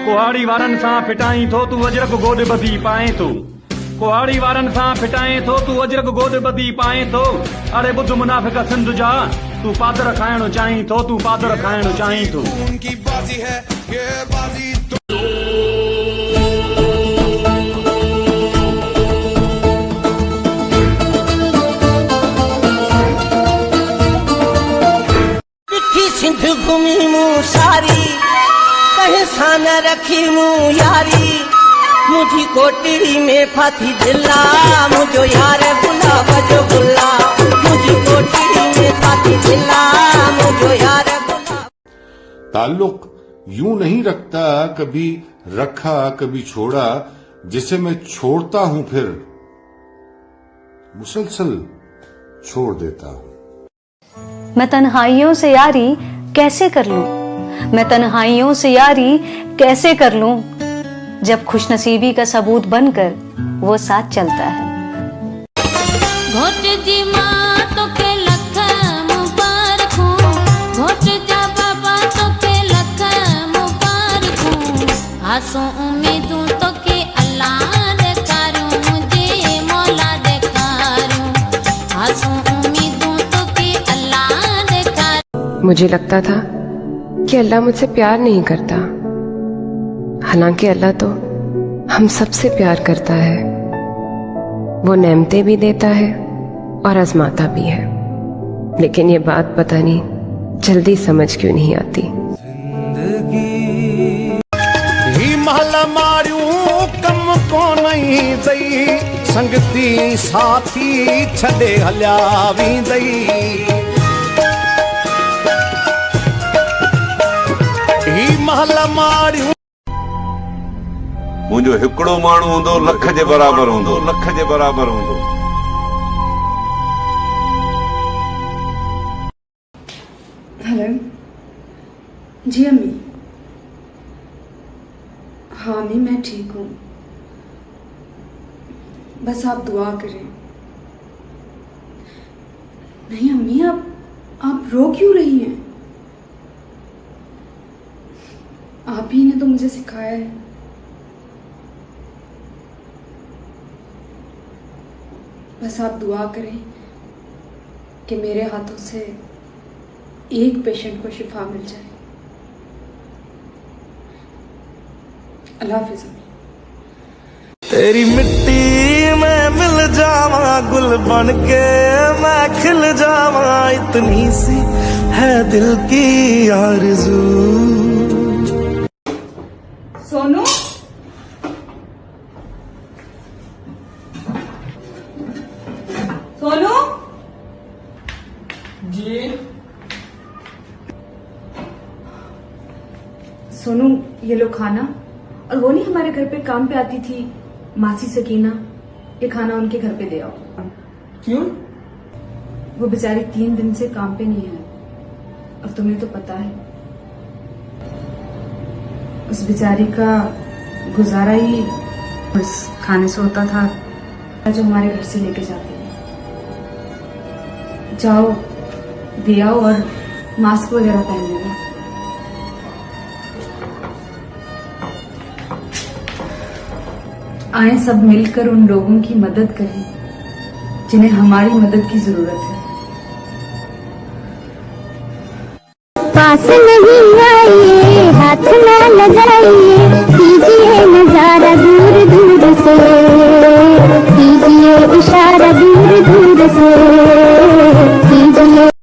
कुहाड़ी वारन सां फिटाई थो तू अजरक गोद बदी पाए थो। कुहाड़ी वारन सां फिटाए थो तू अजरक गोद बदी पाए थो। अरे बुध मुनाफिक सिंध जा तू पादर खाइण चाहीं थो, तू पादर खाइण चाहीं थो। उनकी बाजी है ये बाजी सिंध घूमी मूं सारी कहीं सान रखी मूं यारी। मुझी कोटड़ी में फाथी दिला मुझो यार बुला बजो बुला। मुझी कोटड़ी में फाथी दिला मुझो यार बुला। ताल्लुक यूं नहीं रखता, कभी रखा कभी छोड़ा, जिसे मैं छोड़ता हूं फिर मुसलसल छोड़ देता हूं। मैं तन्हाइयों से यारी कैसे कर लूं, मैं तन्हाइयों से यारी कैसे कर लूं, जब खुशनसीबी का सबूत बनकर वो साथ चलता है। घोट जी मां तो के लख मुबारकूं, घोट जा बाबा तो के लख मुबारकूं। आसों उम्मीदूं तो के अल्लाह दे कारूं, मुझे मौला दे कारूं। आसों उम्मीदूं तो के अल्लाह दे कारूं। मुझे लगता था कि अल्लाह मुझसे प्यार नहीं करता, हालांकि अल्लाह तो हम सबसे प्यार करता है। वो नेमतें भी देता है और आजमाता भी है, लेकिन ये बात पता नहीं जल्दी समझ क्यों नहीं आती। ही महला मारियूं कम को नहीं दई, संगती साथी छड़े हलिया वेंदई। ही महला मारियूं मुझो हिकड़ो माण्हू हूंदो लख जे बराबर हूंदो, लख जे बराबर हूंदो। हेलो जी अम्मी। हाँ अम्मी मैं ठीक हूँ, बस आप दुआ करें। नहीं अम्मी आप रो क्यों रही हैं? आप ही ने तो मुझे सिखाया है। बस आप दुआ करें कि मेरे हाथों से एक पेशेंट को शिफा मिल जाए। अल्लाह हाफिज़। तेरी मिट्टी में मिल जावा गुल बन के मैं खिल जावा, इतनी सी है दिल की आरज़ू। सोनू सोनू जी। सोनू ये लो खाना, और वो नहीं हमारे घर पे काम पे आती थी मासी सकीना, ये खाना उनके घर पे दे आओ। क्यों? वो बेचारी 3 दिन से काम पे नहीं है, और तुम्हें तो पता है उस बेचारी का गुजारा ही उस खाने से होता था जो हमारे घर से लेके जाती है। जाओ दे आओ और मास्क वगैरह पहन लेना। आए सब मिलकर उन लोगों की मदद करें जिन्हें हमारी मदद की जरूरत है। पास नहीं आइए, हाथ ना लगाइए, कीजिए नजारा दूर दूर से, कीजिए इशारा दूर दूर से।